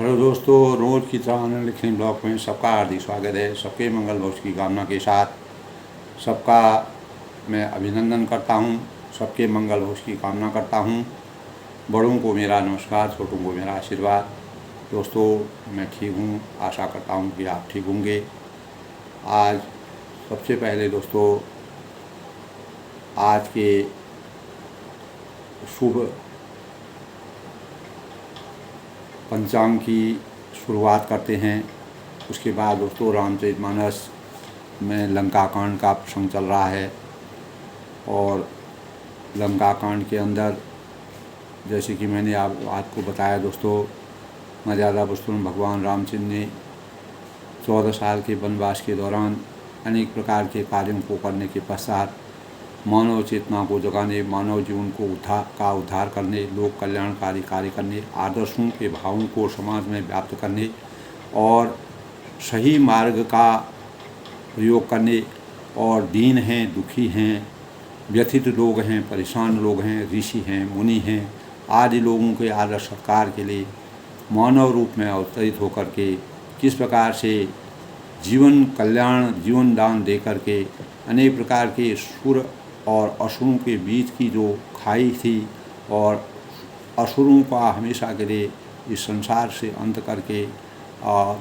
Hello दोस्तों, रोज़ की तरह आनंद लिखने ब्लॉग में सबका हार्दिक स्वागत है। सबके मंगल भविष्य की कामना के साथ सबका मैं अभिनंदन करता हूं, सबके मंगल भविष्य की कामना करता हूं। बड़ों को मेरा नमस्कार, छोटों को मेरा आशीर्वाद। दोस्तों, मैं ठीक हूं, आशा करता हूं कि आप ठीक होंगे। आज सबसे पहले दोस्तों, आज के शुभ पंचांग की शुरुआत करते हैं। उसके बाद दोस्तों, रामचरितमानस में लंका कांड का प्रसंग चल रहा है और लंका कांड के अंदर जैसे कि मैंने आपको बताया दोस्तों, मर्यादा पुरुषोत्तम भगवान रामचंद्र ने 14 साल के वनवास के दौरान अनेक प्रकार के कार्यों को करने के पश्चात मानव चेतना को जगाने, मानव जीवन को उद्धार करने, लोक कल्याणकारी कार्य करने, आदर्शों के भावों को समाज में व्याप्त करने और सही मार्ग का प्रयोग करने और दीन हैं, दुखी हैं, व्यथित लोग हैं, परेशान लोग हैं, ऋषि हैं, मुनि हैं आदि लोगों के आदर सत्कार के लिए मानव रूप में अवतरित होकर के किस प्रकार से जीवन कल्याण, जीवन दान दे करके अनेक प्रकार के सुर और असुरों के बीच की जो खाई थी और असुरों का हमेशा के लिए इस संसार से अंत करके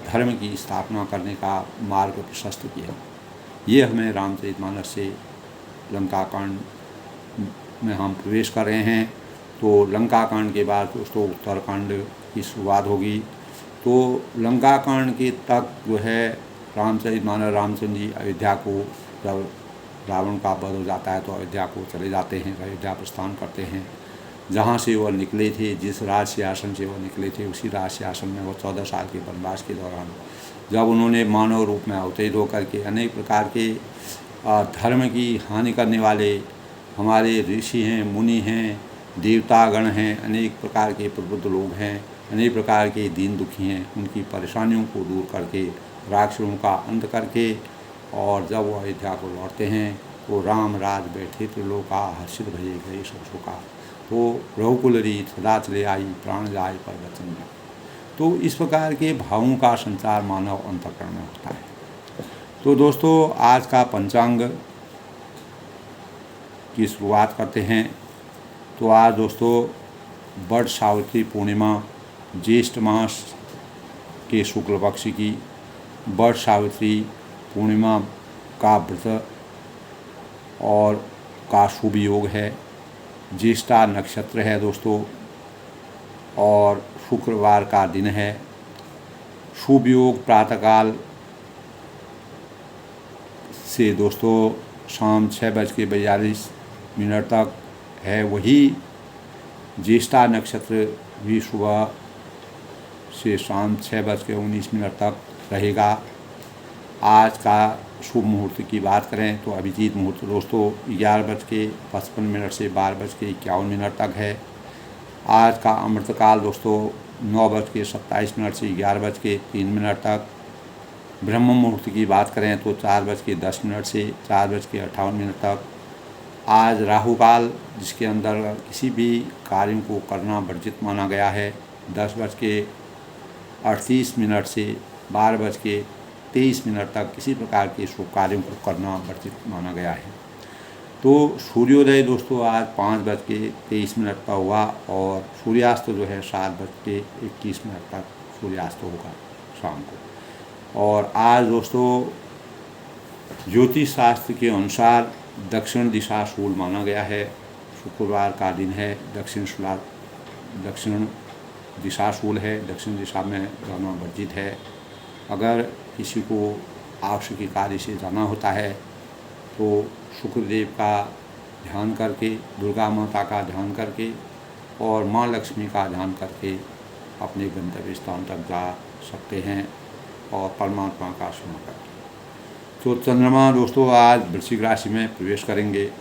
धर्म की स्थापना करने का मार्ग प्रशस्त किया। ये हमें रामचरितमानस से लंका कांड में हम प्रवेश कर रहे हैं। तो लंका कांड के बाद दोस्तों उत्तरकांड की शुरुआत होगी। तो लंका कांड के तक जो है रामचरितमानस, रामचंद्र जी अयोध्या को जब रावण का वध हो जाता है तो अयोध्या को चले जाते हैं, अयोध्या प्रस्थान करते हैं। जहाँ से वह निकले थे, जिस राज सिंहासन से वह निकले थे, उसी राज सिंहासन में वह 14 साल के वनवास के दौरान जब उन्होंने मानव रूप में अवतरित होकर के अनेक प्रकार के धर्म की हानि करने वाले हमारे ऋषि हैं, मुनि हैं, देवतागण हैं, अनेक प्रकार के प्रबुद्ध लोग हैं, अनेक प्रकार के दीन दुखी हैं, उनकी परेशानियों को दूर करके राक्षसों का अंत करके और जब वो अयोध्या को लौटते हैं तो राम राज बैठे त्रिलोका, हर्षित भये गए सब शोका, तो रघुकुल रीत सदा चले आई, प्राण जाय पर वचन में। तो इस प्रकार के भावों का संचार मानव अंतःकरण में होता है। तो दोस्तों, आज का पंचांग की शुरुआत करते हैं। तो आज दोस्तों बड़ सावित्री पूर्णिमा, ज्येष्ठ मास के शुक्ल पक्ष की बड़ सावित्री पूर्णिमा का व्रत और का शुभ योग है। ज्येष्ठा नक्षत्र है दोस्तों और शुक्रवार का दिन है। शुभ योग प्रातःकाल से दोस्तों शाम 6:42 तक है। वही ज्येष्ठा नक्षत्र भी सुबह से शाम 6:19 तक रहेगा। आज का शुभ मुहूर्त की बात करें तो अभिजीत मुहूर्त दोस्तों 11:55 से 12:51 तक है। आज का अमृतकाल दोस्तों 9:27 से 11:03 तक। ब्रह्म मुहूर्त की बात करें तो 4:10 से 4:58 तक। आज राहु काल, जिसके अंदर किसी भी कार्यों को करना वर्जित माना गया है, 10:38 से 12:23 तक किसी प्रकार के शुभ कार्यों को करना वर्जित माना गया है। तो सूर्योदय दोस्तों आज 5:23 पर हुआ और सूर्यास्त जो है 7:21 तक सूर्यास्त होगा शाम को। और आज दोस्तों ज्योतिष शास्त्र के अनुसार दक्षिण दिशा शूल माना गया है। शुक्रवार का दिन है, दक्षिण दिशा शूल है, दक्षिण दिशा में जाना वर्जित है। अगर किसी को आवश्यक कार्य से जाना होता है तो शुक्रदेव का ध्यान करके, दुर्गा माता का ध्यान करके और माँ लक्ष्मी का ध्यान करके अपने गंतव्य स्थान तक जा सकते हैं और परमात्मा का स्मरण करके। तो चंद्रमा दोस्तों आज वृश्चिक राशि में प्रवेश करेंगे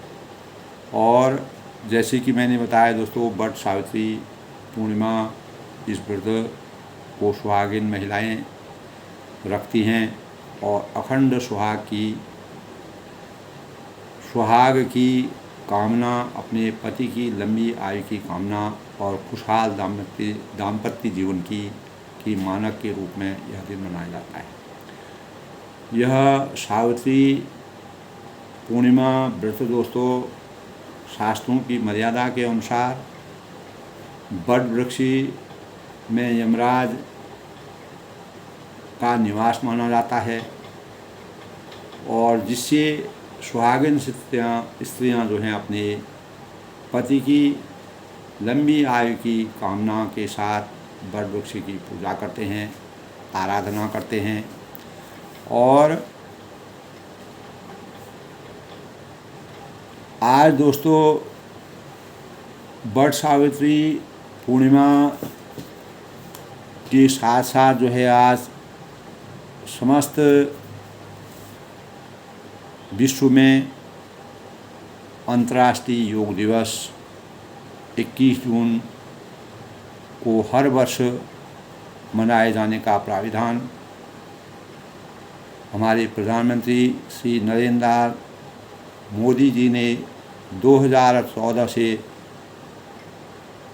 और जैसे कि मैंने बताया दोस्तों बट सावित्री पूर्णिमा, इस व्रत को सुहागिन महिलाएं रखती हैं और अखंड सुहाग की कामना, अपने पति की लंबी आयु की कामना और खुशहाल दाम्पत्य जीवन की की मानक के रूप में यह दिन मनाया जाता है। यह सावित्री पूर्णिमा व्रत दोस्तों शास्त्रों की मर्यादा के अनुसार वट वृक्ष में यमराज का निवास माना जाता है और जिससे सुहागिन स्त्रियाँ जो हैं अपने पति की लंबी आयु की कामना के साथ वट वृक्ष की पूजा करते हैं, आराधना करते हैं। और आज दोस्तों वट सावित्री पूर्णिमा के साथ साथ जो है आज समस्त विश्व में अंतर्राष्ट्रीय योग दिवस 21 जून को हर वर्ष मनाए जाने का प्राविधान हमारे प्रधानमंत्री श्री नरेंद्र मोदी जी ने 2014 से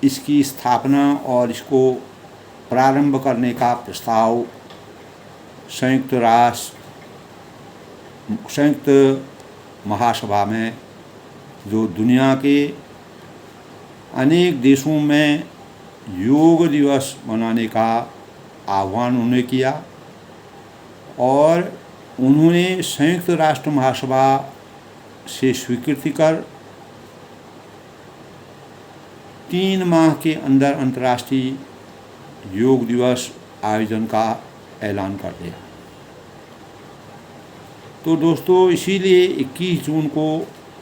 इसकी स्थापना और इसको प्रारंभ करने का प्रस्ताव संयुक्त महासभा में जो दुनिया के अनेक देशों में योग दिवस मनाने का आह्वान उन्होंने किया और उन्होंने संयुक्त राष्ट्र महासभा से स्वीकृति कर 3 माह के अंदर अंतर्राष्ट्रीय योग दिवस आयोजन का ऐलान कर दिया। तो दोस्तों इसीलिए 21 जून को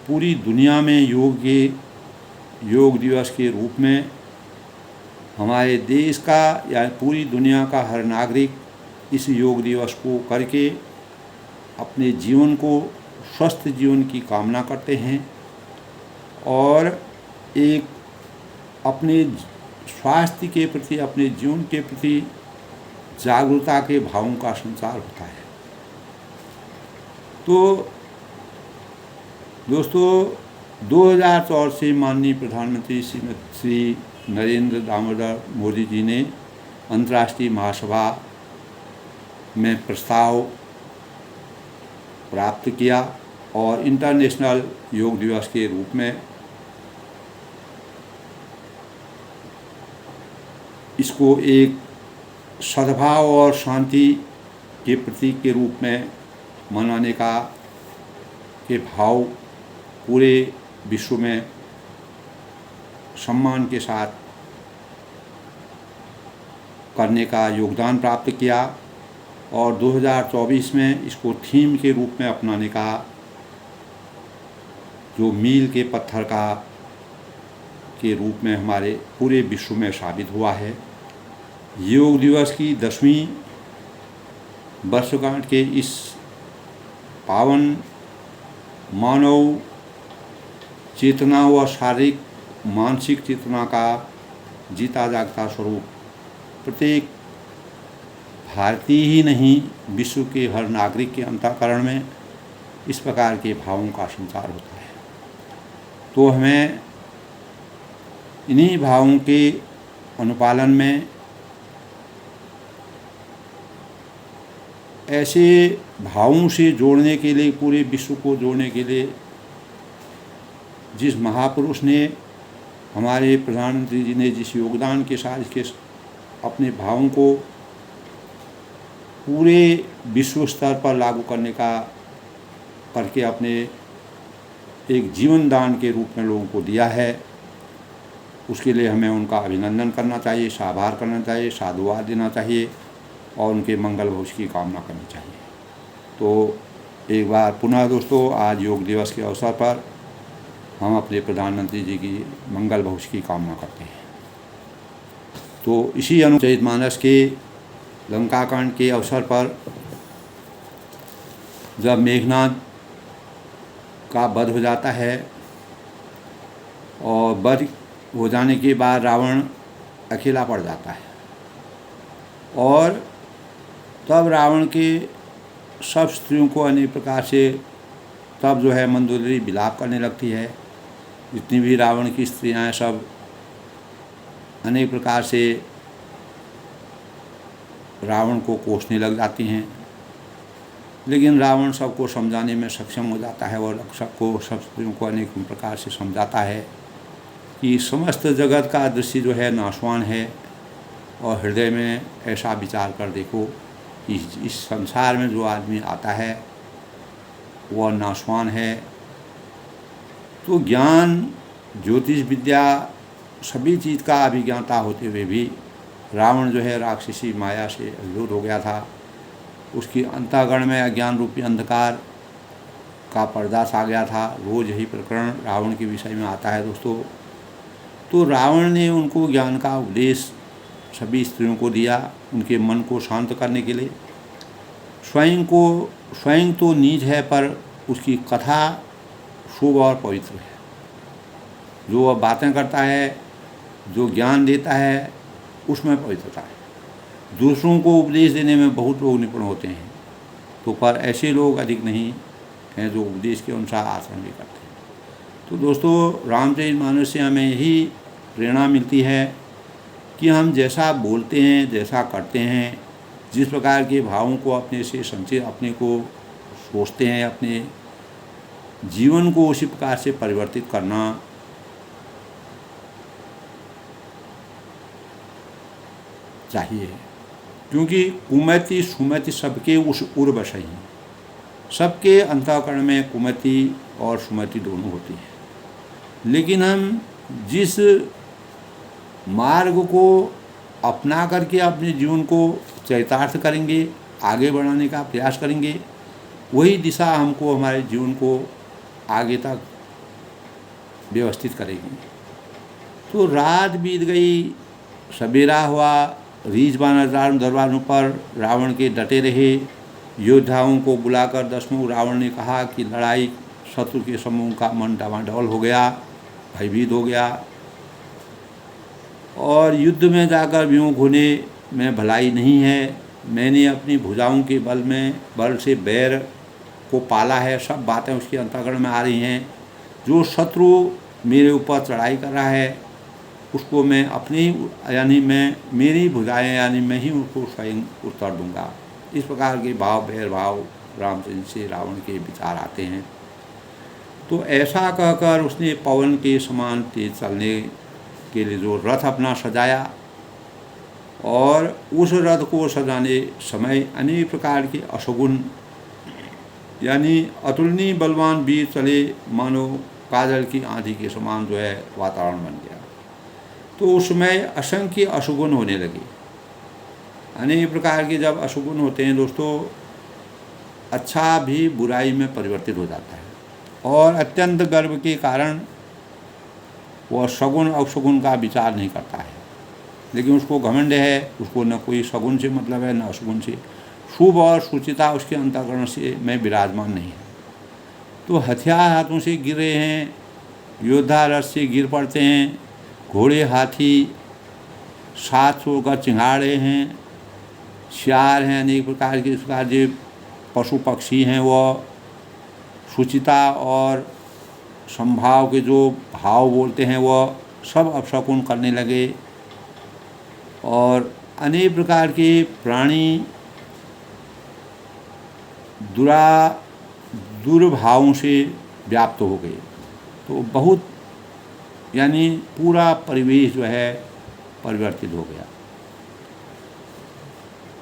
पूरी दुनिया में योग दिवस के रूप में हमारे देश का या पूरी दुनिया का हर नागरिक इस योग दिवस को करके अपने जीवन को स्वस्थ जीवन की कामना करते हैं और एक अपने स्वास्थ्य के प्रति, अपने जीवन के प्रति जागरूकता के भावों का संचार होता है। तो दोस्तों 2004 से माननीय प्रधानमंत्री श्री नरेंद्र दामोदर मोदी जी ने अंतर्राष्ट्रीय महासभा में प्रस्ताव प्राप्त किया और इंटरनेशनल योग दिवस के रूप में इसको एक सद्भाव और शांति के प्रतीक के रूप में मनाने के भाव पूरे विश्व में सम्मान के साथ करने का योगदान प्राप्त किया और 2024 में इसको थीम के रूप में अपनाने का जो मील के पत्थर के रूप में हमारे पूरे विश्व में साबित हुआ है। योग दिवस की 10वीं वर्षगांठ के इस पावन मानव चेतना व शारीरिक मानसिक चेतना का जीता जागता स्वरूप प्रत्येक भारतीय ही नहीं विश्व के हर नागरिक के अंतःकरण में इस प्रकार के भावों का संचार होता है। तो हमें इन्हीं भावों के अनुपालन में ऐसे भावों से जोड़ने के लिए, पूरे विश्व को जोड़ने के लिए जिस महापुरुष ने, हमारे प्रधानमंत्री जी ने जिस योगदान के साथ इसके अपने भावों को पूरे विश्व स्तर पर लागू करके अपने एक जीवन दान के रूप में लोगों को दिया है, उसके लिए हमें उनका अभिनंदन करना चाहिए, आभार करना चाहिए, साधुवाद देना चाहिए और उनके मंगल भविष्य की कामना करनी चाहिए। तो एक बार पुनः दोस्तों आज योग दिवस के अवसर पर हम अपने प्रधानमंत्री जी की मंगल भविष्य की कामना करते हैं। तो इसी अनुचरितमानस के लंका कांड के अवसर पर जब मेघनाद का वध हो जाता है और वध हो जाने के बाद रावण अकेला पड़ जाता है और तब रावण के सब स्त्रियों को अनेक प्रकार से तब जो है मंदोदरी विलाप करने लगती है। जितनी भी रावण की स्त्रियां हैं सब अनेक प्रकार से रावण को कोसने लग जाती हैं। लेकिन रावण सबको समझाने में सक्षम हो जाता है और सबको सब स्त्रियों को अनेक प्रकार से समझाता है कि समस्त जगत का दृश्य जो है नाशवान है, और हृदय में ऐसा विचार कर देखो कि इस संसार में जो आदमी आता है वह नाशवान है। तो ज्ञान, ज्योतिष विद्या, सभी चीज़ का अभिज्ञाता होते हुए भी रावण जो है राक्षसी माया से अभिभूत हो गया था। उसकी अंतःकरण में अज्ञान रूपी अंधकार का पर्दा सा गया था। रोज यही प्रकरण रावण के विषय में आता है दोस्तों। तो रावण ने उनको ज्ञान का उपदेश सभी स्त्रियों को दिया, उनके मन को शांत करने के लिए। स्वयं तो नीच है, पर उसकी कथा शुभ और पवित्र है। जो वह बातें करता है, जो ज्ञान देता है, उसमें पवित्रता है। दूसरों को उपदेश देने में बहुत लोग निपुण होते हैं, तो पर ऐसे लोग अधिक नहीं हैं जो उपदेश के अनुसार आचरण भी करते हैं। तो दोस्तों, रामचरितमानस से हमें यही प्रेरणा मिलती है कि हम जैसा बोलते हैं, जैसा करते हैं, जिस प्रकार के भावों को अपने से संचित, अपने को सोचते हैं, अपने जीवन को उसी प्रकार से परिवर्तित करना चाहिए। क्योंकि कुमति सुमति सबके उस उर्वश ही, सबके अंतःकरण में कुमति और सुमति दोनों होती है। लेकिन हम जिस मार्ग को अपना करके अपने जीवन को चरितार्थ करेंगे, आगे बढ़ाने का प्रयास करेंगे, वही दिशा हमको हमारे जीवन को आगे तक व्यवस्थित करेगी। तो रात बीत गई, सवेरा हुआ, रीछबान दरबारों पर रावण के डटे रहे। योद्धाओं को बुलाकर दसवें रावण ने कहा कि लड़ाई शत्रु के समूह का मन डामाडोल हो गया, भयभीत हो गया, और युद्ध में जाकर व्यूह घुने में भलाई नहीं है। मैंने अपनी भुजाओं के बल से बैर को पाला है। सब बातें उसके अंतःकरण में आ रही हैं। जो शत्रु मेरे ऊपर चढ़ाई कर रहा है उसको मैं अपनी यानी मैं मेरी भुजाएं यानी मैं ही उसको स्वयं उत्तर दूंगा। इस प्रकार के भाव, बैर भाव रामचंद्र से रावण के विचार आते हैं। तो ऐसा कहकर उसने पवन के समान तेज चलने के लिए जो रथ अपना सजाया, और उस रथ को सजाने समय अनेक प्रकार के अशुगुन यानी अतुलनीय बलवान वीर चले, मानो काजल की आंधी के समान जो है वातावरण बन गया। तो उसमें असंख्य अशुगुन होने लगे। अनेक प्रकार के जब अशुगुन होते हैं दोस्तों, अच्छा भी बुराई में परिवर्तित हो जाता है, और अत्यंत गर्व के कारण वह सगुन अवशगुन का विचार नहीं करता है। लेकिन उसको घमंड है, उसको न कोई सगुन से मतलब है न अशुगुन से। शुभ और सुचिता उसके अंतःकरण से में विराजमान नहीं है। तो हथियार हाथों से गिर रहे हैं, योद्धा रथ से गिर पड़ते हैं, घोड़े हाथी साथ छोड़कर चिंगाड़ रहे हैं, सियार हैं, अनेक प्रकार के इस प्रकार के पशु पक्षी हैं, वह सुचिता और संभाव के जो भाव बोलते हैं वह सब अपशकुन करने लगे, और अनेक प्रकार के प्राणी दुर्भावों से व्याप्त हो गए। तो बहुत यानी पूरा परिवेश जो है परिवर्तित हो गया।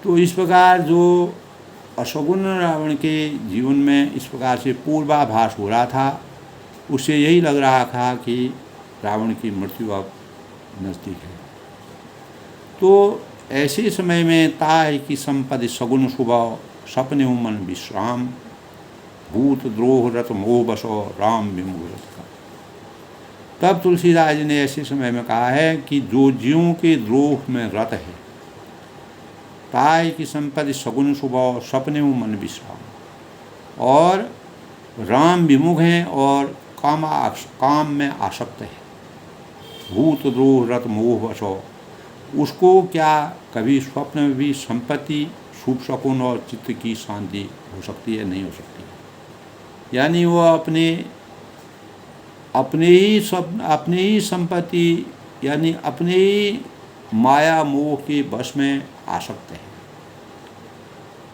तो इस प्रकार जो अशोगुन रावण के जीवन में इस प्रकार से पूर्वाभास हो रहा था, उससे यही लग रहा था कि रावण की मृत्यु अब नज़दीक है। तो ऐसे समय में ताय की संपत्ति सगुन स्वभाव सपने मन विश्राम भूत द्रोह रत मोह बसो राम विमुख का। तब तुलसीदास जी ने ऐसे समय में कहा है कि जो जीवों के द्रोह में रत है, ताय की संपत्ति सगुन स्वभाव सपने मन विश्राम, और राम विमुख हैं और काम में आसक्त है। भूत द्रोह रत मोह बसो, उसको क्या कभी स्वप्न में भी संपत्ति, शुभ शकुन और चित्त की शांति हो सकती है? नहीं हो सकती। यानी वह अपने ही संपत्ति यानी अपने ही माया मोह के वश में आसक्त है।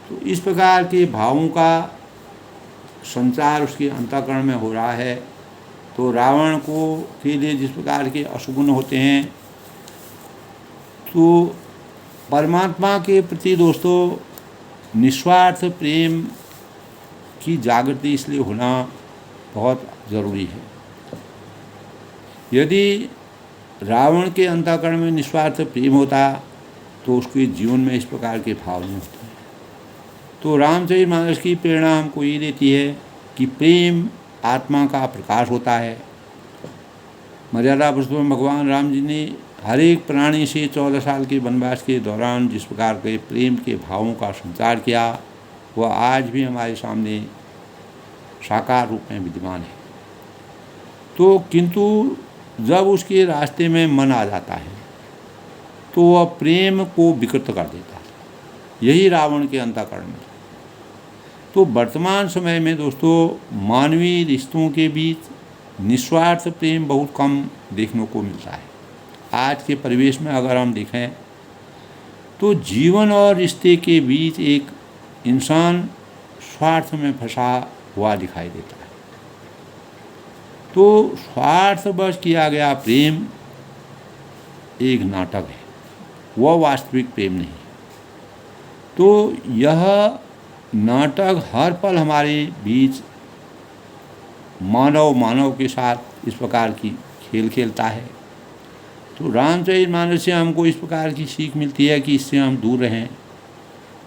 तो इस प्रकार के भावों का संचार उसके अंतःकरण में हो रहा है। तो रावण को के लिए जिस प्रकार के अशुगुण होते हैं, तो परमात्मा के प्रति दोस्तों निस्वार्थ प्रेम की जागृति इसलिए होना बहुत ज़रूरी है। यदि रावण के अंतःकरण में निस्वार्थ प्रेम होता तो उसके जीवन में इस प्रकार के भाव नहीं होते। तो रामचरितमानस की प्रेरणा हमको ये देती है कि प्रेम आत्मा का प्रकाश होता है। मर्यादा पुरुषोत्तम में भगवान राम जी ने हर एक प्राणी से 14 साल के वनवास के दौरान जिस प्रकार के प्रेम के भावों का संचार किया, वह आज भी हमारे सामने साकार रूप में विद्यमान है। तो किंतु जब उसके रास्ते में मन आ जाता है तो वह प्रेम को विकृत कर देता है। यही रावण के अंतःकरण में। तो वर्तमान समय में दोस्तों मानवीय रिश्तों के बीच निस्वार्थ प्रेम बहुत कम देखने को मिलता है। आज के परिवेश में अगर हम देखें तो जीवन और रिश्ते के बीच एक इंसान स्वार्थ में फंसा हुआ दिखाई देता है। तो स्वार्थवश किया गया प्रेम एक नाटक है, वह वास्तविक प्रेम नहीं। तो यह नाटक हर पल हमारे बीच मानव के साथ इस प्रकार की खेल खेलता है। तो रामचरितमानस से हमको इस प्रकार की सीख मिलती है कि इससे हम दूर रहें।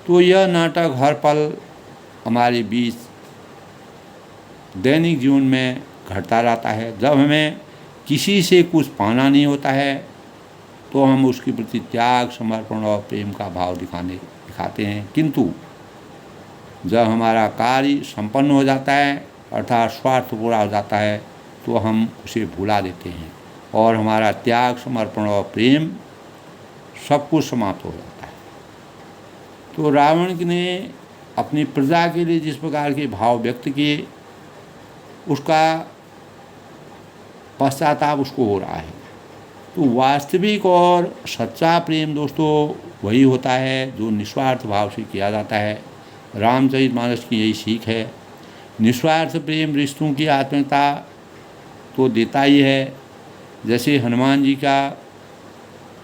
तो यह नाटक हर पल हमारे बीच दैनिक जीवन में घटता रहता है। जब हमें किसी से कुछ पाना नहीं होता है तो हम उसके प्रति त्याग, समर्पण और प्रेम का भाव दिखाते हैं, किंतु जब हमारा कार्य संपन्न हो जाता है अर्थात स्वार्थ पूरा हो जाता है तो हम उसे भुला देते हैं और हमारा त्याग, समर्पण और प्रेम सब कुछ समाप्त हो जाता है। तो रावण ने अपनी प्रजा के लिए जिस प्रकार के भाव व्यक्त किए, उसका पश्चाताप उसको हो रहा है। तो वास्तविक और सच्चा प्रेम दोस्तों वही होता है जो निस्वार्थ भाव से किया जाता है। रामचरितमानस की यही सीख है। निस्वार्थ प्रेम रिश्तों की आत्मीयता तो देता ही है। जैसे हनुमान जी का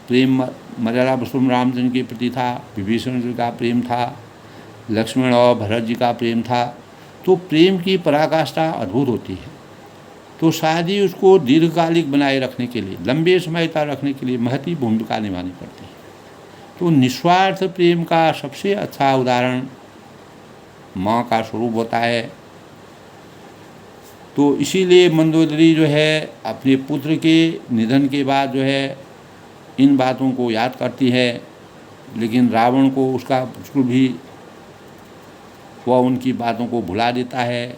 प्रेम मर्यादा पुरुषोत्तम रामचंद्र के प्रति था, विभीषण जी का प्रेम था, लक्ष्मण और भरत जी का प्रेम था। तो प्रेम की पराकाष्ठा अद्भुत होती है। तो शायद ही उसको दीर्घकालिक बनाए रखने के लिए, लंबे समय तक रखने के लिए महती भूमिका निभानी पड़ती है। तो निस्वार्थ प्रेम का सबसे अच्छा उदाहरण माँ का स्वरूप होता है। तो इसीलिए मंदोदरी जो है अपने पुत्र के निधन के बाद जो है इन बातों को याद करती है, लेकिन रावण को उसका बिल्कुल भी वह उनकी बातों को भुला देता है।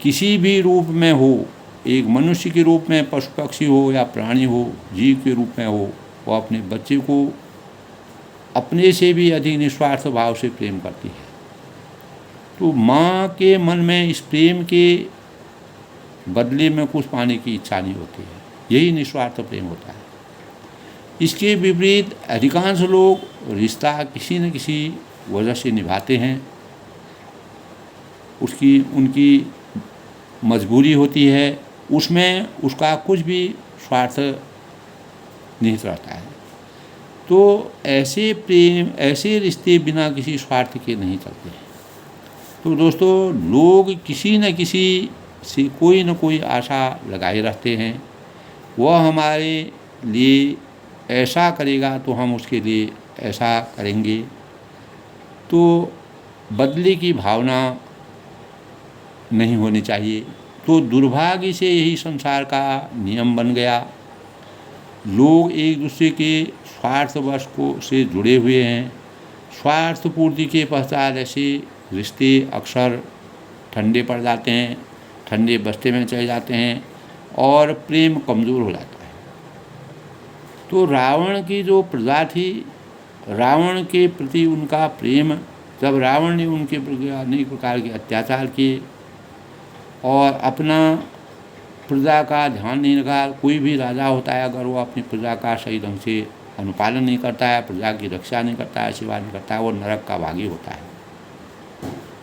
किसी भी रूप में हो, एक मनुष्य के रूप में, पशु पक्षी हो या प्राणी हो, जीव के रूप में हो, वह अपने बच्चे को अपने से भी अधिक निस्वार्थ भाव से प्रेम करती है। तो माँ के मन में इस प्रेम के बदले में कुछ पाने की इच्छा नहीं होती है। यही निस्वार्थ प्रेम होता है। इसके विपरीत अधिकांश लोग रिश्ता किसी न किसी वजह से निभाते हैं। उनकी मजबूरी होती है, उसमें उसका कुछ भी स्वार्थ निहित रहता है। तो ऐसे प्रेम, ऐसे रिश्ते बिना किसी स्वार्थ के नहीं चलते हैं। तो दोस्तों लोग किसी न किसी से कोई न कोई आशा लगाए रहते हैं। वह हमारे लिए ऐसा करेगा तो हम उसके लिए ऐसा करेंगे। तो बदले की भावना नहीं होनी चाहिए। तो दुर्भाग्य से यही संसार का नियम बन गया। लोग एक दूसरे के स्वार्थवश से जुड़े हुए हैं। स्वार्थ पूर्ति के पश्चात ऐसे रिश्ते अक्सर ठंडे पड़ जाते हैं, ठंडे बस्ते में चले जाते हैं और प्रेम कमज़ोर हो जाता है। तो रावण की जो प्रजा थी, रावण के प्रति उनका प्रेम, जब रावण ने उनके प्रति अनेक प्रकार के अत्याचार किए और अपना प्रजा का ध्यान नहीं रखा। कोई भी राजा होता है, अगर वो अपनी प्रजा का सही ढंग से अनुपालन नहीं करता है, प्रजा की रक्षा नहीं करता है, सेवा नहीं करता है, वो नरक का भागी होता है।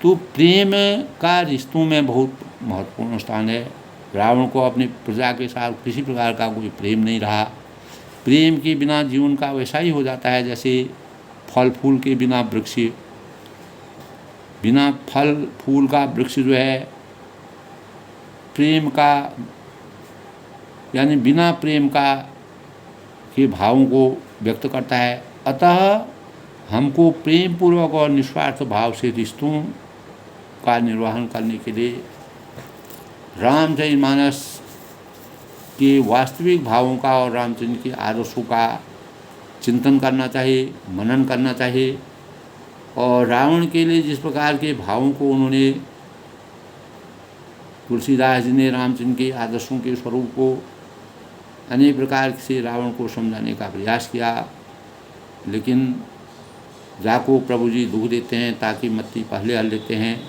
तो प्रेम का रिश्तों में बहुत महत्वपूर्ण स्थान है। रावण को अपनी प्रजा के साथ किसी प्रकार का कोई प्रेम नहीं रहा। प्रेम के बिना जीवन का वैसा ही हो जाता है जैसे फल फूल के बिना वृक्ष, बिना फल फूल का वृक्ष जो है प्रेम का यानी बिना प्रेम का के भावों को व्यक्त करता है। अतः हमको प्रेम पूर्वक और निस्वार्थ भाव से रिश्तों का निर्वहन करने के लिए रामचरितमानस के वास्तविक भावों का और रामचंद्र के आदर्शों का चिंतन करना चाहिए, मनन करना चाहिए। और रावण के लिए जिस प्रकार के भावों को उन्होंने, तुलसीदास जी ने रामचंद्र के आदर्शों के स्वरूप को अनेक प्रकार से रावण को समझाने का प्रयास किया, लेकिन जाको प्रभु जी दुख देते हैं ताकि मत्ती पहले हल लेते हैं।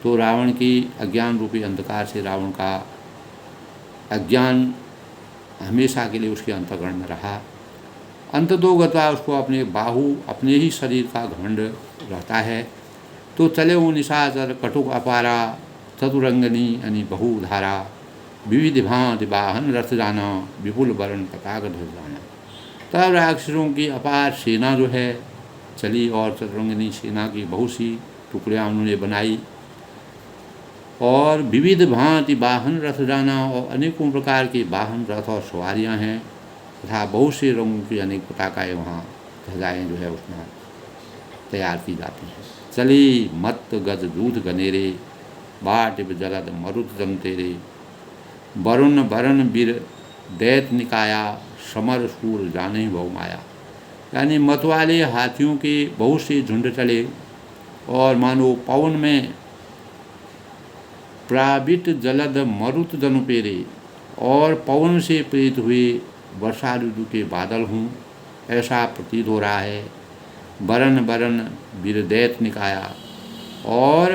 तो रावण की अज्ञान रूपी अंधकार से रावण का अज्ञान हमेशा के लिए उसके अंतःकरण में रहा। अंततोगत्वा उसको अपने बाहु अपने ही शरीर का घमंड रहता है। तो चले वो निशाचर कटुक अपारा चतुरंगनी यानी बहुधारा विविध भांति वाहन रथ जाना विपुल वरण पताक ध्वज जाना। तब राक्षसों की अपार सेना जो है चली और चतुरंगनी सेना की बहुत सी टुकड़ियाँ उन्होंने बनाई और विविध भांति वाहन रथ जाना और अनेकों प्रकार के वाहन रथ और सवारियाँ हैं तथा बहुत से रंगों की अनेक पताकाएँ वहाँ ध्वजाएँ जो है उसमें तैयार की जाती हैं। चली मत गज दूध गनेरे बाट जलद मरुत जम तेरे वरुण वरण वीर दैत निकाया समर सूर जाने बहु माया। यानी मत वाले हाथियों के बहुत से झुंड चले और मानो पवन में प्रावित जलद मरुत जनु पेरे और पवन से प्रेरित हुए वर्षा ऋतु के बादल हों ऐसा प्रतीत हो रहा है। बरन बरन वीरदैत निकाया और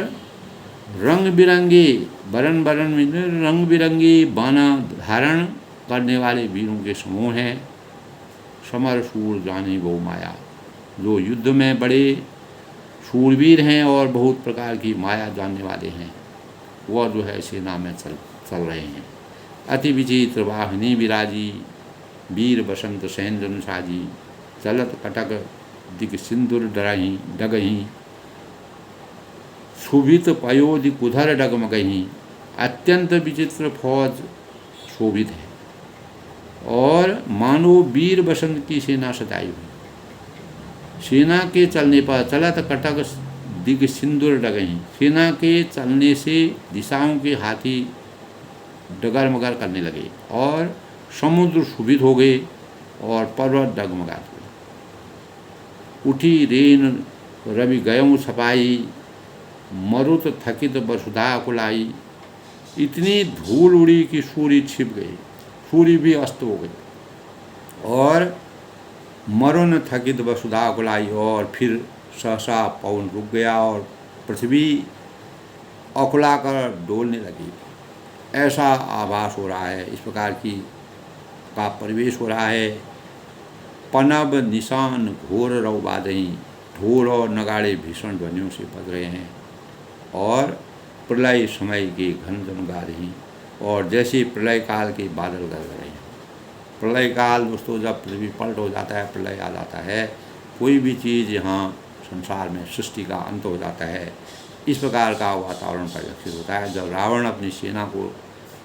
रंग बिरंगे बरन बरन में रंग बिरंगी बाना धारण करने वाले वीरों के समूह हैं। समर शूर जाने बहु माया, जो युद्ध में बड़े शूरवीर हैं और बहुत प्रकार की माया जानने वाले हैं, वह जो है सेना में चल रहे हैं। अति विचित्र वाहिनी विराजी वीर बसंत सैन जन साजी चलत कटक दिग सिंदूर डरही डगही शोभित पयोधि कुधर डगमगही। अत्यंत विचित्र फौज शोभित है और मानो वीर बसंत की सेना सजाई हुई। सेना के चलने पर चलत कटक दिग सिंदूर डगही, सेना के चलने से दिशाओं के हाथी डगर मगर करने लगे और समुद्र शोभित हो गए और पर्वत डगमगाते हुए। उठी रेन रवि गयों छपाई मरुत थकित वसुधा कुलाई। इतनी धूल उड़ी कि सूर्य छिप गई, सूर्य भी अस्त हो गई और मरुन थकित वसुधा कुलाई और फिर सहसा पवन रुक गया और पृथ्वी अकुला कर डोलने लगी। ऐसा आभास हो रहा है, इस प्रकार की का परिवेश हो रहा है। पनब निशान घोर रव बादही, ढोल और नगाड़े भीषण ध्वनियों से बज रहे हैं और प्रलय समय के घन जन गा रही और जैसे प्रलय काल के बादल गरज रहे हैं। प्रलय काल दोस्तों जब पृथ्वी पलट हो जाता है, प्रलय आ जाता है, कोई भी चीज़ यहाँ संसार में सृष्टि का अंत हो जाता है, इस प्रकार का वातावरण परिलक्षित होता है। जब रावण अपनी सेना को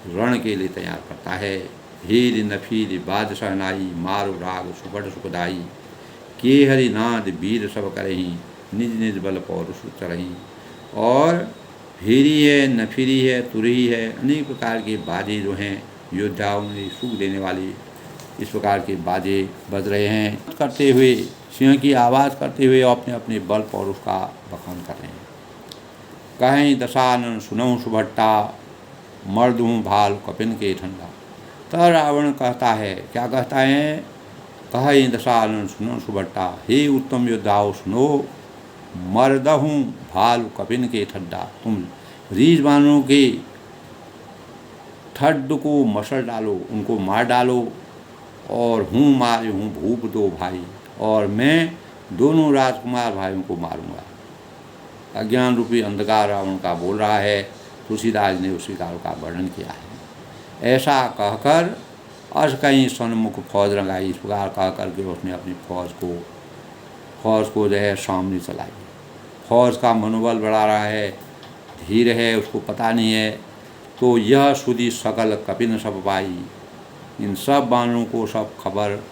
रण के लिए तैयार करता है। हीर नफीर बादशाह नाई मारो राग सुबड़ सुखदाई के हरि नाद वीर सब करही निज निज बल पौरुष चरही। और हीरी है, नफीरी है, तुरही है, अनेक प्रकार के बाजे जो हैं योद्धाओं में सुख देने वाली इस प्रकार के बाजे बज रहे हैं। करते हुए सिंह की आवाज़ करते हुए अपने अपने बल पौरुष का बखान कर रहे हैं। कहें दशानन सुनऊँ सुभट्टा मर्दूँ भाल कपिन के ठंडा। तब रावण कहता है, क्या कहता है? कहें दशानन सुनो सुभट्टा, हे उत्तम योद्धाओं सुनो, मर्दहूँ भाल कपिन के ठड्डा। तुम रीजवानों के ठड्ड को मसल डालो, उनको मार डालो और हूँ मारे हूँ भूप दो भाई, और मैं दोनों राजकुमार भाइयों को मारूंगा। अज्ञान रूपी अंधकार रावण का बोल रहा है। तुलसीदास ने उसी काल का वर्णन किया है। ऐसा कहकर अस कहीं सन्मुख फौज रंगाई, इस प्रकार कह करके उसने अपनी फौज को जो है सामने चलाई। फौज का मनोबल बढ़ा रहा है, धीर है, उसको पता नहीं है। तो यह सुधी सकल कपिन सब पाई, इन सब बानरों को सब खबर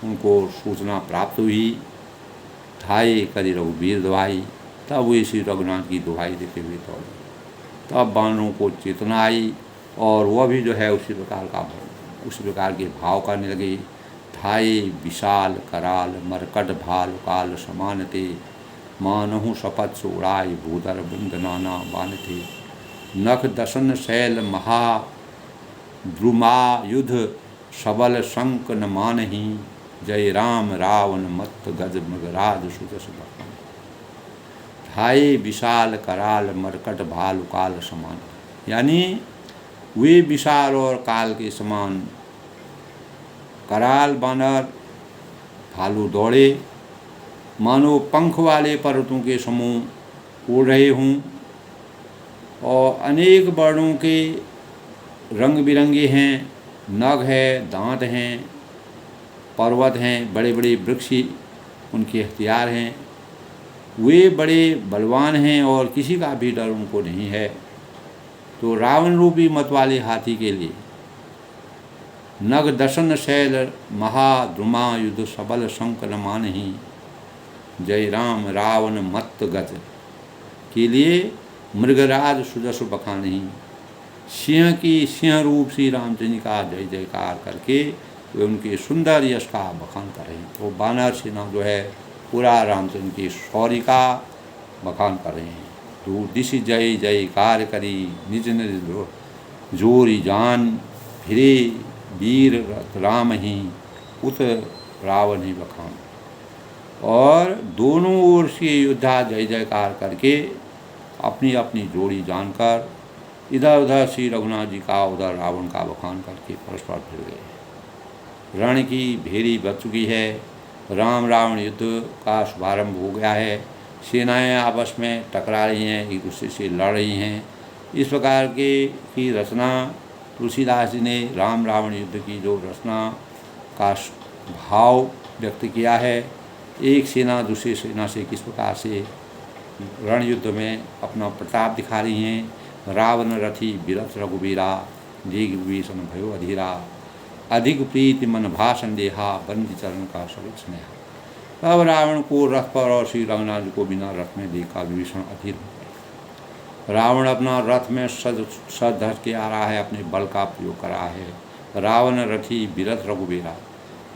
उनको सूचना प्राप्त हुई। ठाए करी रघुवीर दुहाई, तब वे श्री रघुनाथ की दुहाई देते हुए दौड़े। तब बानरों को चेतना आई और वह भी जो है उसी प्रकार के भाव करने लगे। ठाए विशाल कराल मरकट भाल काल समान थे, मानहु शपथ सोड़ाई भूधर बिंद नाना बान थे। नख दसन शैल महा द्रुमायुध सबल शंक न मानही, जय राम रावण मत्त गज मृगराज सुजस बखान। ढाई विशाल कराल मरकट भाल काल समान, यानी वे विशाल और काल के समान कराल बानर भालू दौड़े, मानो पंख वाले पर्वतों के समूह उड़ रहे हों। और अनेक वर्णों के रंग बिरंगे हैं, नग है, दांत हैं, पर्वत हैं, बड़े बड़े वृक्ष उनके हथियार हैं। वे बड़े बलवान हैं और किसी का भी डर उनको नहीं है। तो रावण रूपी मत वाले हाथी के लिए नग दशन शैल महाद्रुमा युद्ध सबल शंक न मानही, जय राम रावण मत्त गज के लिए मृगराज सुजस बखानही। सिंह की सिंह रूप श्री रामचंद्र का जय जयकार करके वे उनके सुंदर यश का बखान कर रहे हैं। तो बानर सेना जो है पूरा रामचंद्र के शौर्य का बखान कर रहे हैं। दूर दिशि जय जयकार करी, निज निज जोरी जान फिरे, वीर राम ही उत रावण ही बखान। और दोनों ओर से योद्धा जय जयकार करके अपनी अपनी जोड़ी जानकर इधर उधर श्री रघुनाथ जी का उधर रावण का बखान करके परस्पर फिर गए। रण की भेरी बच चुकी है, राम रावण युद्ध का शुभारंभ हो गया है। सेनाएं आपस में टकरा रही हैं, एक दूसरे से लड़ रही हैं। इस प्रकार की रचना तुलसीदास जी ने राम रावण युद्ध की जो रचना का भाव व्यक्त किया है। एक सेना दूसरी सेना से किस प्रकार से रण युद्ध में अपना प्रताप दिखा रही हैं। रावण रथी बिरथ रघुबीरा, दीघ विभीषण भयो अधीरा, अधिक प्रीति मन भाषण देहा, बंदी चरण का सरित स्नेहा। तब रावण को रथ पर और श्री रघुनाथ जी को बिना रथ में देखा विभीषण अधीर हो गए। रावण अपना रथ में सज धज के आ रहा है, अपने बल का प्रयोग कर रहा है। रावण रथी बिरथ रघुबीरा,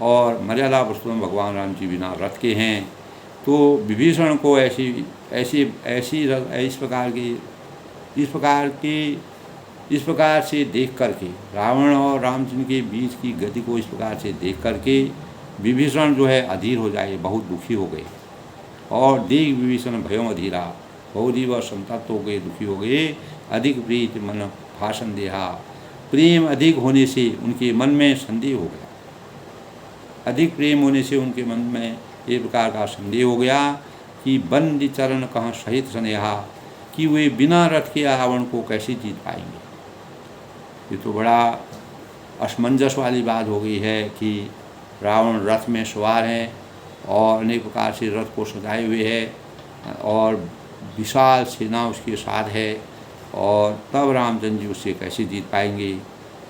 और मर्यादा पुरुषोत्तम भगवान राम जी बिना रथ के हैं। तो विभीषण को इस प्रकार से देख करके, रावण और रामचंद्र के बीच की गति को इस प्रकार से देख करके विभीषण जो है अधीर हो जाए, बहुत दुखी हो गए। और देख विभीषण भयों अधीरा, बहुत ही वह संतप्त हो गए, दुखी हो गए। अधिक प्रीति मन भाषण देहा, प्रेम अधिक होने से उनके मन में संदेह हो गया। अधिक प्रेम होने से उनके मन में एक प्रकार का संदेह हो गया कि बंदी चरण कहाँ सहित स्नेहा, कि वे बिना रथ के रावण को कैसे जीत पाएंगे। ये तो बड़ा असमंजस वाली बात हो गई है कि रावण रथ में सवार है और अनेक प्रकार से रथ को सजाए हुए है और विशाल सेना उसके साथ है, और तब रामचंद्र जी उससे कैसे जीत पाएंगे।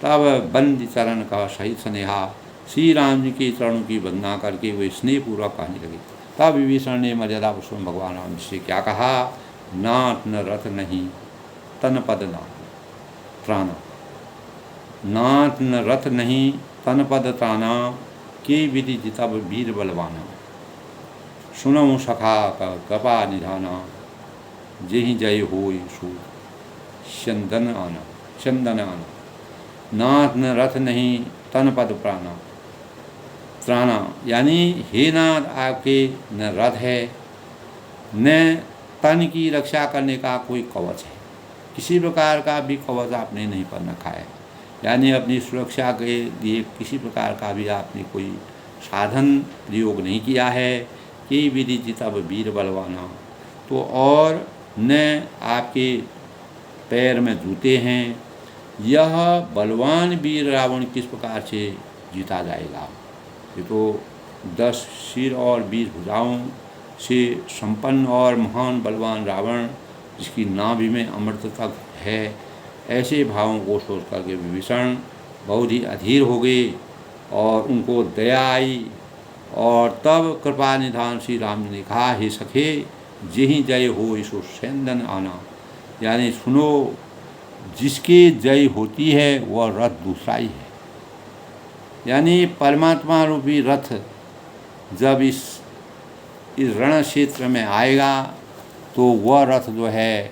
तब बंदी चरण का सहित स्नेहा, श्री राम जी के चरणों की वंदना करके वे स्नेहपूर्वक कहने लगे। तब विभीषण ने मर्यादा पुरुषोत्तम भगवान राम जी से क्या कहा, नाथ न रथ नहीं तन पद नाथ त्राना, नाथ न रथ नहीं तन पद त्राना, के विधि जितब वीर बलवाना, सुनऊ सखा कृपा निधाना, जेहि जय होय सो चंदन आना, नाथ न रथ नहीं तन पद प्राणा त्राना, यानी हे नाथ आपके न रथ है न तन की रक्षा करने का कोई कवच है, किसी प्रकार का भी कवच आपने नहीं पर रखा है, यानी अपनी सुरक्षा के लिए किसी प्रकार का भी आपने कोई साधन प्रयोग नहीं किया है। कि विधि जितब वीर बलवाना, तो और न आपके पैर में जूते हैं। यह बलवान वीर रावण किस प्रकार से जीता जाएगा? ये तो 10 सिर और 20 भुजाओं से संपन्न और महान बलवान रावण, जिसकी नाभि में अमृत तक है, ऐसे भावों को सोच करके विभीषण बहुत ही अधीर हो गए और उनको दया आई। और तब कृपा निधान श्री राम जी ने कहा, हे सखे, जेहि जय हो इसो सेंदन आना। यानी सुनो, जिसकी जय होती है वह रथ दूसरा ही है। यानी परमात्मा रूपी रथ जब इस रण क्षेत्र में आएगा तो वह रथ जो है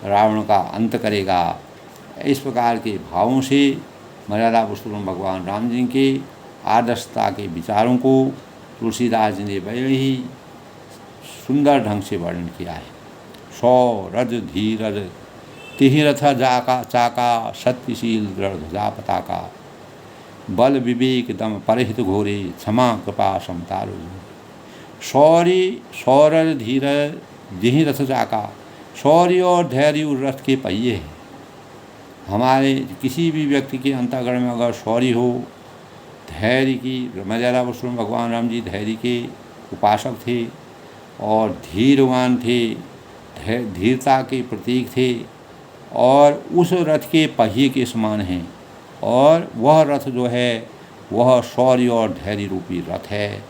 रावण का अंत करेगा। इस प्रकार के भावों से मर्यादा पुरुषोत्तम भगवान राम जी के आदर्शता के विचारों को तुलसीदास जी ने बड़े ही सुंदर ढंग से वर्णन किया है। सौ रज धीरज तिहि रथ जाका चाका, सत्यशील दृढ़ ध्वजा पताका, बल विवेक दम परहित घोरे, क्षमा कृपा समतारु। शौर्य सौरज धीरज तिहि रथ चाका, शौर्य और धैर्य रथ के पहिए हैं। हमारे किसी भी व्यक्ति के अंतःकरण में अगर शौर्य हो, धैर्य की, मर्यादा पुरुषोत्तम भगवान राम जी धैर्य के उपासक थे और धीरवान थे, धीरता के प्रतीक थे और उस रथ के पहिए के समान हैं। और वह रथ जो है वह शौर्य और धैर्य रूपी रथ है।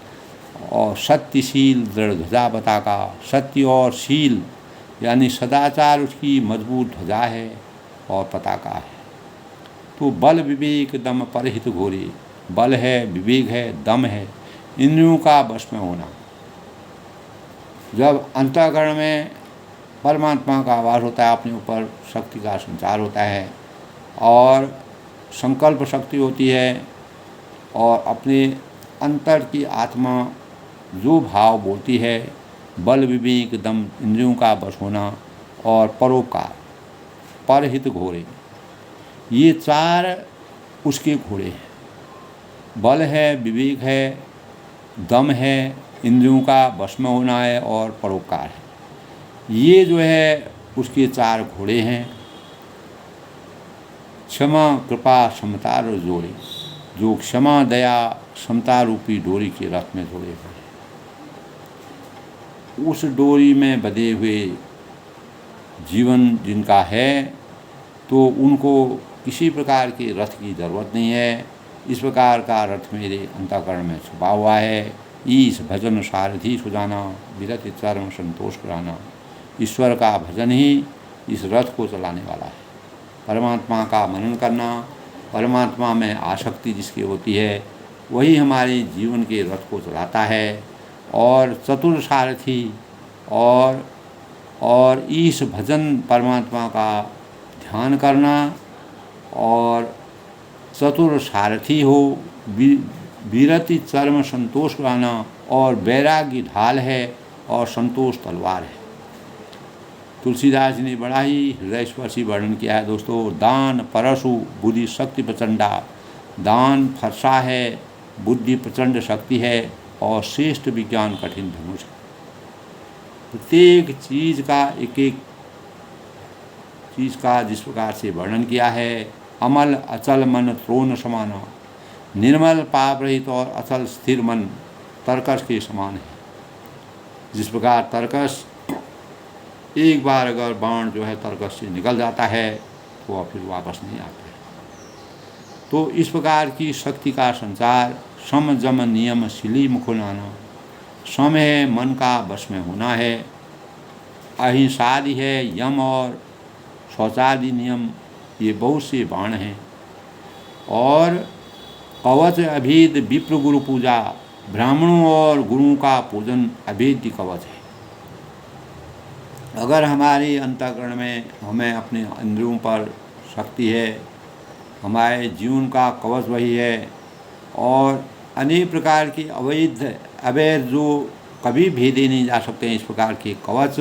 और सत्यशील दृढ़ ध्वजा पताका, सत्य और शील यानी सदाचार उसकी मजबूत ध्वजा है और पताका है। तो बल विवेक दम परहित घोरे, बल है, विवेक है, दम है, इंद्रियों का वश में होना। जब अंतःकरण में परमात्मा का आवास होता है, अपने ऊपर शक्ति का संचार होता है और संकल्प शक्ति होती है और अपने अंतर की आत्मा जो भाव बोलती है, बल विवेक दम इंद्रियों का वश होना और परोपकार, परहित घोड़े, ये चार उसके घोड़े हैं। बल है, विवेक है, दम है, इंद्रियों का वश में होना है और परोपकार है। ये जो है उसके चार घोड़े हैं। क्षमा कृपा समता जोड़े, जो क्षमा दया समता रूपी डोरी के रथ में जोड़े हुए हैं। उस डोरी में बंधे हुए जीवन जिनका है तो उनको किसी प्रकार के रथ की ज़रूरत नहीं है। इस प्रकार का रथ मेरे अंतःकरण में छुपा हुआ है। ईश भजन सारथी सुजाना, विरत चरम संतोष कराना। ईश्वर का भजन ही इस रथ को चलाने वाला है। परमात्मा का मनन करना, परमात्मा में आसक्ति जिसकी होती है, वही हमारे जीवन के रथ को चलाता है। और चतुर सारथी और ईश भजन, परमात्मा का ध्यान करना और चतुर सारथी हो, विरति चर्म संतोष कराना और वैराग्य ढाल है और संतोष तलवार है। तुलसीदास जी ने बड़ा ही हृदयस्पर्शी वर्णन किया है दोस्तों। दान परशु बुद्धि शक्ति प्रचंडा, दान फरसा है, बुद्धि प्रचंड शक्ति है और श्रेष्ठ विज्ञान कठिन धनुष है। प्रत्येक चीज़ का एक एक चीज़ का जिस प्रकार से वर्णन किया है, अमल अचल मन त्रोण समाना, निर्मल पाप रहित और अचल स्थिर मन तर्कस के समान है। जिस प्रकार तर्कस एक बार अगर बाण जो है तर्कस से निकल जाता है तो वह फिर वापस नहीं आता है। तो इस प्रकार की शक्ति का संचार सम जम नियम शिली मुखुनाना, सम है, मन का वश में होना है, अहिंसादि है, यम और शौचादि नियम, ये बहुत से बाण हैं। और कवच अभेद विप्र गुरु पूजा, ब्राह्मणों और गुरुओं का पूजन अभेद्य कवच है। अगर हमारे अंतःकरण में हमें अपने इंद्रियों पर शक्ति है, हमारे जीवन का कवच वही है और अनेक प्रकार के अवैध जो कभी भेदे नहीं जा सकते हैं, इस प्रकार के कवच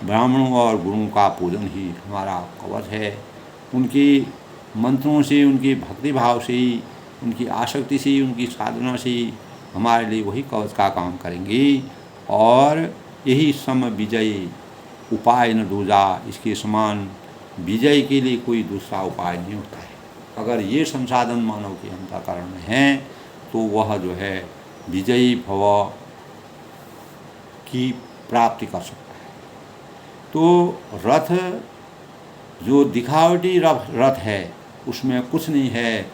ब्राह्मणों और गुरुओं का पूजन ही हमारा कवच है। उनके मंत्रों से, उनके भक्ति भाव से ही, उनकी आसक्ति से, उनकी साधना से हमारे लिए वही कवच का काम करेंगे। और यही सम विजयी उपाय न दूजा, इसके समान विजय के लिए कोई दूसरा उपाय नहीं होता है। अगर ये संसाधन मानव के अंतःकरण में हैं तो वह जो है विजयी भव की प्राप्ति कर सकता है। तो रथ जो दिखावटी रथ है उसमें कुछ नहीं है।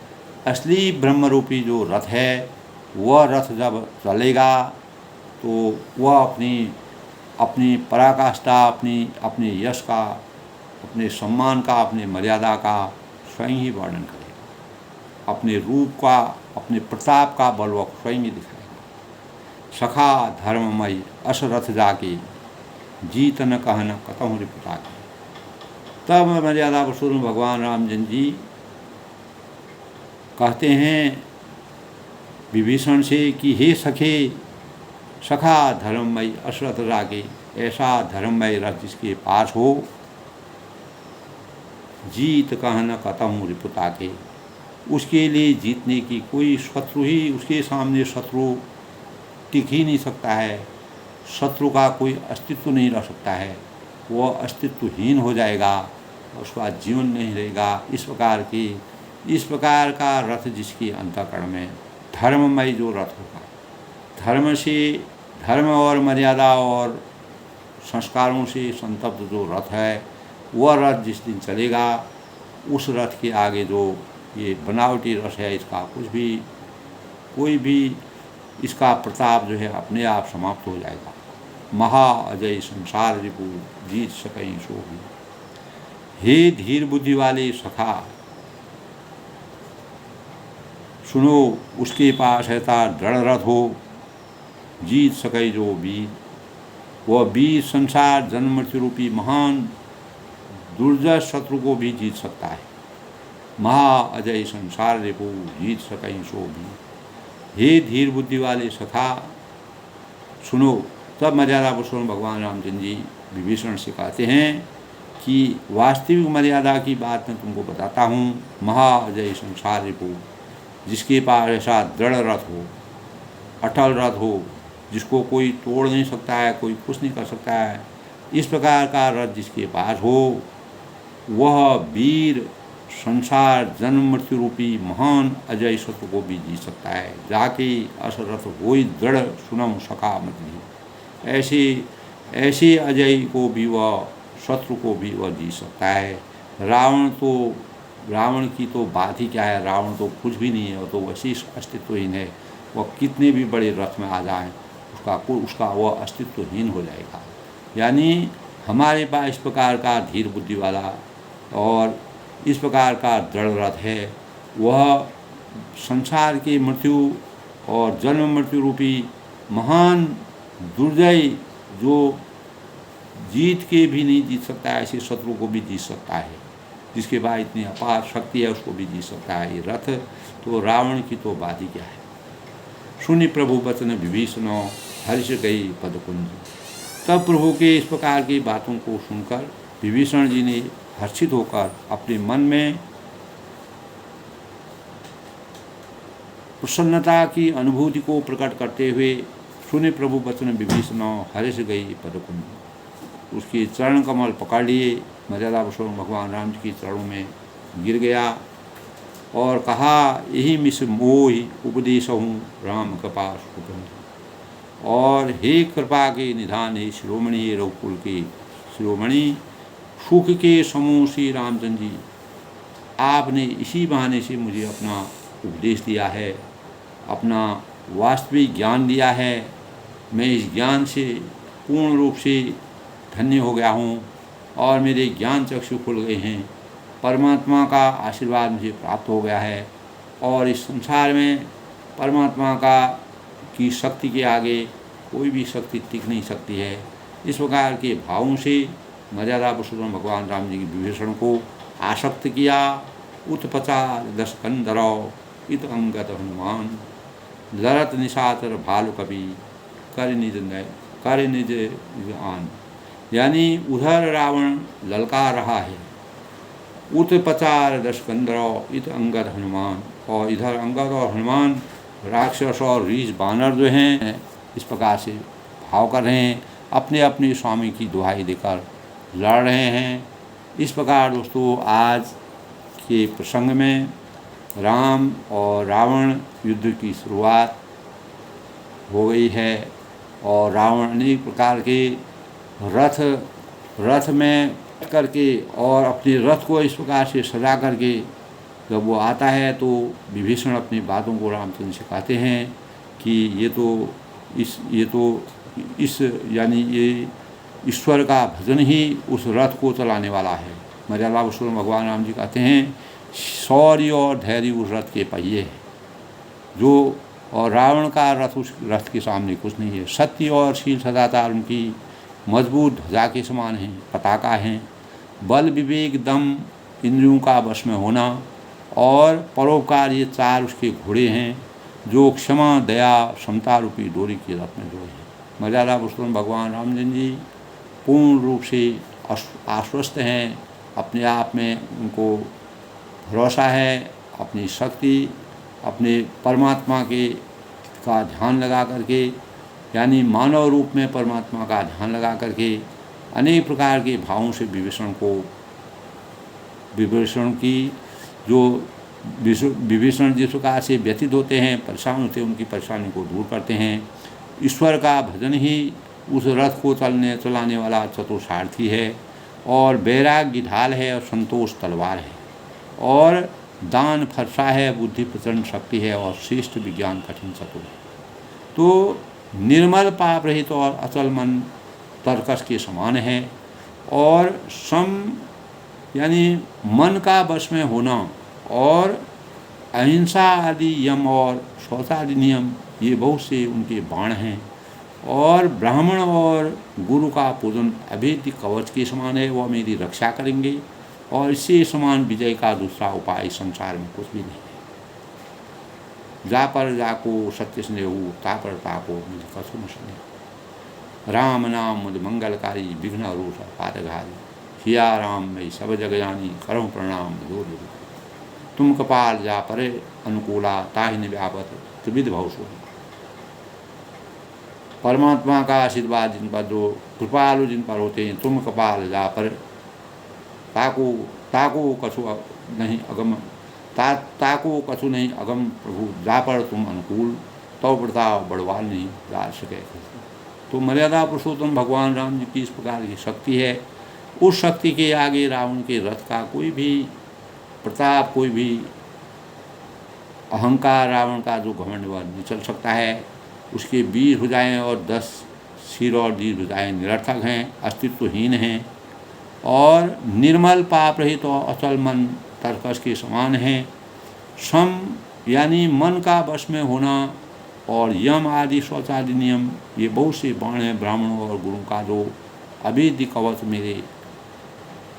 असली ब्रह्मरूपी जो रथ है वह रथ जब चलेगा तो वह अपनी पराकाष्ठा, अपने यश का, अपने सम्मान का, अपने मर्यादा का स्वयं ही वर्णन करेगा। अपने रूप का, अपने प्रताप का बल वह स्वयं ही दिखाएगा। सखा धर्ममय अस रथ जाके, जीत न कहन कतहु रिपुता के। तब मर्यादा पुरुषोत्तम भगवान रामचंद्र जी कहते हैं विभीषण से कि हे सखे, सखा धर्ममय अश्रथ रागे, ऐसा धर्ममय रथ जिसके पास हो, जीत कहन कतहु रिपुता के, उसके लिए जीतने की कोई शत्रु ही, उसके सामने शत्रु टिक ही नहीं सकता है। शत्रु का कोई अस्तित्व नहीं रह सकता है, वह अस्तित्वहीन हो जाएगा, उसका जीवन नहीं रहेगा। इस प्रकार का रथ जिसके अंतःकरण में धर्ममय जो रथ होगा, धर्म और मर्यादा और संस्कारों से संतप्त जो रथ है, वह रथ जिस दिन चलेगा, उस रथ के आगे जो ये बनावटी रथ है, इसका कोई भी इसका प्रताप जो है अपने आप समाप्त हो जाएगा। महा अजय संसार रिपु, जीत सकई सो भी। हे धीर बुद्धि वाले सखा, सुनो उसके पास ऐसा दृढ़ रथ हो, जीत सके जो वीर। वह वीर संसार जन्म मृत्यु रूपी महान दुर्जय शत्रु को भी जीत सकता है। महा अजय संसार रिपु, जीत सके सो भी। हे धीर बुद्धि वाले सखा, सुनो। तब मर्यादा पुरुषोत्तम भगवान रामचंद्र जी विभीषण से कहते हैं कि वास्तविक मर्यादा की बात मैं तुमको बताता हूँ। महा अजय संसार रिपु, जिसके पास ऐसा दृढ़ रथ हो, अटल रथ हो, जिसको कोई तोड़ नहीं सकता है, कोई कुछ नहीं कर सकता है, इस प्रकार का रथ जिसके पास हो, वह वीर संसार जन्म मृत्यु रूपी महान अजय शत्रु को भी जीत सकता है। जाके अस रथ होई दृढ़ सुनम सखा मत भी। ऐसे अजय को भी वह, शत्रु को भी वह जीत सकता है। रावण की तो बात ही क्या है, रावण तो कुछ भी नहीं है, वो तो वैसे अस्तित्वहीन है। वह कितने भी बड़े रथ में आ जाए, उसका वह अस्तित्वहीन हो जाएगा। यानी हमारे पास इस प्रकार का धीर बुद्धि वाला और इस प्रकार का दृढ़ रथ है, वह संसार की मृत्यु और जन्म मृत्यु रूपी महान दुर्जय जो जीत के भी नहीं जीत सकता है, ऐसे शत्रु को भी जीत सकता है। जिसके पास इतनी अपार शक्ति है, उसको भी जीत सकता है ये रथ। तो रावण की तो बात ही क्या है। सुनि प्रभु वचन विभीषण, हर्ष गई पदकुंज। तब प्रभु के इस प्रकार की बातों को सुनकर विभीषण जी ने हर्षित होकर अपने मन में प्रसन्नता की अनुभूति को प्रकट करते हुए, सुनि प्रभु वचन विभीषण, हर्ष गई पदकुंज, उसके चरण कमल पकड़ लिए, मर्यादा पुरुषोत्तम भगवान राम जी के चरणों में गिर गया और कहा, यही मिस मोहि उपदेश हूँ राम कृपा सुकुंज। और हे कृपा के निधान, हे शिरोमणि, हे रघुकुल के शिरोमणि, सुख के समूह श्री रामचंद्र जी, आपने इसी बहाने से मुझे अपना उपदेश दिया है, अपना वास्तविक ज्ञान दिया है। मैं इस ज्ञान से पूर्ण रूप से धन्य हो गया हूँ और मेरे ज्ञान चक्षु खुल गए हैं। परमात्मा का आशीर्वाद मुझे प्राप्त हो गया है और इस संसार में परमात्मा की शक्ति के आगे कोई भी शक्ति टिक नहीं सकती है। इस प्रकार के भावों से मर्यादा पुरुषोत्तम भगवान राम जी की विभीषण को आसक्त किया। उत्पचार दश कंदरौ इत अंगत हनुमान, लरत निशाचर भालु कवि कर निज आन। यानी उधर रावण ललकार रहा है, उत्पचार दश कंदरौ इत अंगद हनुमान, और इधर अंगद और हनुमान राक्षस और रीछ बानर जो हैं इस प्रकार से भाव कर रहे हैं, अपने अपने स्वामी की दुहाई देकर लड़ रहे हैं। इस प्रकार दोस्तों आज के प्रसंग में राम और रावण युद्ध की शुरुआत हो गई है और रावण अनेक प्रकार के रथ में करके और अपने रथ को इस प्रकार से सजा करके जब वो आता है तो विभीषण अपनी बातों को रामचंद्र से कहते हैं कि इस यानी ये ईश्वर का भजन ही उस रथ को चलाने वाला है। मर्यादा पुरुषोत्तम भगवान राम जी कहते हैं शौर्य और धैर्य उस रथ के पहिए है जो, और रावण का रथ उस रथ के सामने कुछ नहीं है। सत्य और शील सदाचार उनकी मजबूत ध्वजा के समान हैं, पताका हैं। बल विवेक दम इंद्रियों का वश में होना और परोपकार ये चार उसके घोड़े हैं जो क्षमा दया समता रूपी डोरी के रथ में जोड़े हैं। मर्यादा पुरुषोत्तम भगवान रामचंद्र जी पूर्ण रूप से आश्वस्त हैं, अपने आप में उनको भरोसा है, अपनी शक्ति अपने परमात्मा का ध्यान लगा करके, यानी मानव रूप में परमात्मा का ध्यान लगा करके अनेक प्रकार के भावों से विभीषण की जो विभीषण जिस प्रकार से व्यतीत होते हैं, परेशान होते हैं, उनकी परेशानी को दूर करते हैं। ईश्वर का भजन ही उस रथ को चलाने वाला चतुर सारथी है और वैराग्य ढाल है और संतोष तलवार है और दान फरसा है, बुद्धि प्रचंड शक्ति है और श्रेष्ठ विज्ञान कठिन चतुर है। तो निर्मल पाप रहित और अचल मन तरकस के समान है और सम यानी मन का वश में होना और अहिंसा आदि यम और शौचादि नियम ये बहुत से उनके बाण हैं और ब्राह्मण और गुरु का पूजन अभेद्य कवच के समान है, वह मेरी रक्षा करेंगे और इससे समान विजय का दूसरा उपाय संसार में कुछ भी नहीं है। जा पर जाको सत्य स्नेहु ता पर ताको मुझ कसुम स्नेह राम नाम मुझ मंगलकारी विघ्न रूष पातघारी हिया राम में सब जग जानी करो प्रणाम जोर तुम कपाल जा परे अनुकूला ताहि व्यापत त्रिविध भवसो। परमात्मा का आशीर्वाद जिन पर जो कृपालु जिन पर होते हैं, तुम कपाल जा पर ताको कछु नहीं अगम ताको कछु नहीं अगम प्रभु जा पर तुम अनुकूल तो प्रताप बड़वाल नहीं जा सके। तो मर्यादा पुरुषोत्तम भगवान राम जी की इस प्रकार की शक्ति है। उस शक्ति के आगे रावण के रथ का कोई भी प्रताप, कोई भी अहंकार, रावण का जो घमंड वह नहीं चल सकता है। उसके 20 भुजाएं और 10 सिर और 10 भुजाएं निरर्थक हैं, अस्तित्वहीन हैं और निर्मल पाप रहित तो अचल मन तरकस के समान हैं। सम यानी मन का वश में होना और यम आदि शौचादि नियम ये बहुत से बाण हैं ब्राह्मणों और गुरु का जो अभेद्य कवच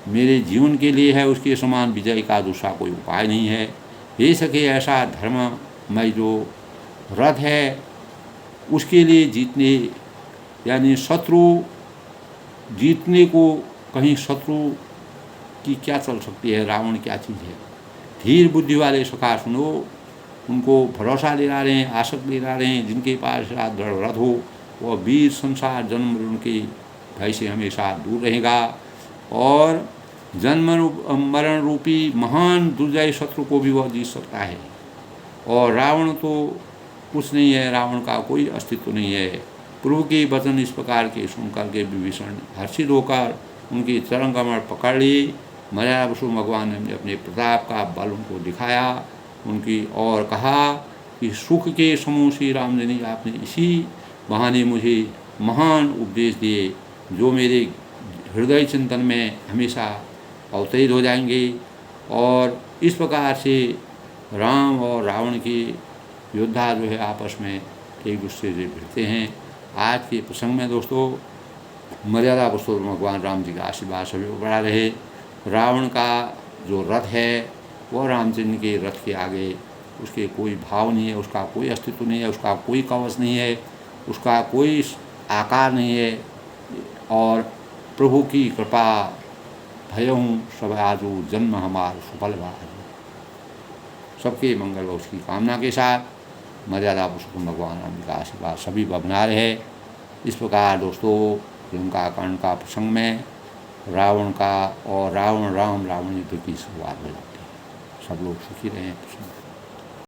मेरे जीवन के लिए है, उसके समान विजय का दूसरा कोई उपाय नहीं है। हे सके ऐसा धर्ममय जो रथ है उसके लिए जीतने यानी शत्रु जीतने को कहीं शत्रु की क्या चल सकती है, रावण क्या चीज़ है। धीर बुद्धि वाले सखा सुनो, उनको भरोसा दिला रहे हैं, आशक दिला रहे हैं, जिनके पास दृढ़ रथ हो वह वीर संसार जन्म मरण के भय से हमेशा दूर रहेगा और जन्म मरण रूपी महान दुर्जय शत्रु को भी वह जीत सकता है। और रावण तो कुछ नहीं है, रावण का कोई अस्तित्व नहीं है। प्रभु के वचन इस प्रकार के सुनकर के विभीषण हर्षित होकर उनके चरण कमल पकड़ लिए। मर्यादा पुरुषोत्तम भगवान ने अपने प्रताप का बल उनको दिखाया उनकी और कहा कि सुख के समूह श्री राम जी आपने इसी बहाने मुझे महान उपदेश दिए जो मेरे हृदय चिंतन में हमेशा अवतरित हो जाएंगे। और इस प्रकार से राम और रावण के योद्धा जो है आपस में एक दूसरे से भिड़ते हैं। आज के प्रसंग में दोस्तों मर्यादा पुरुषोत्तम भगवान राम जी का आशीर्वाद सभी को बना रहे। रावण का जो रथ है वह रामचंद्र के रथ के आगे उसके कोई भाव नहीं है, उसका कोई अस्तित्व नहीं है, उसका कोई कवच नहीं है, उसका कोई आकार नहीं है। और प्रभु की कृपा भयहूँ सब आजू जन्म हमार सुफल भाजू। सबके मंगल व उसकी कामना के साथ मर्यादा पुरुषोत्तम भगवान राम का आशीर्वाद सभी पर बना रहे। इस प्रकार दोस्तों लंका कांड का प्रसंग में रावण का और रावण राम युद्ध की शुरुआत हो जाती है। सब लोग सुखी रहें।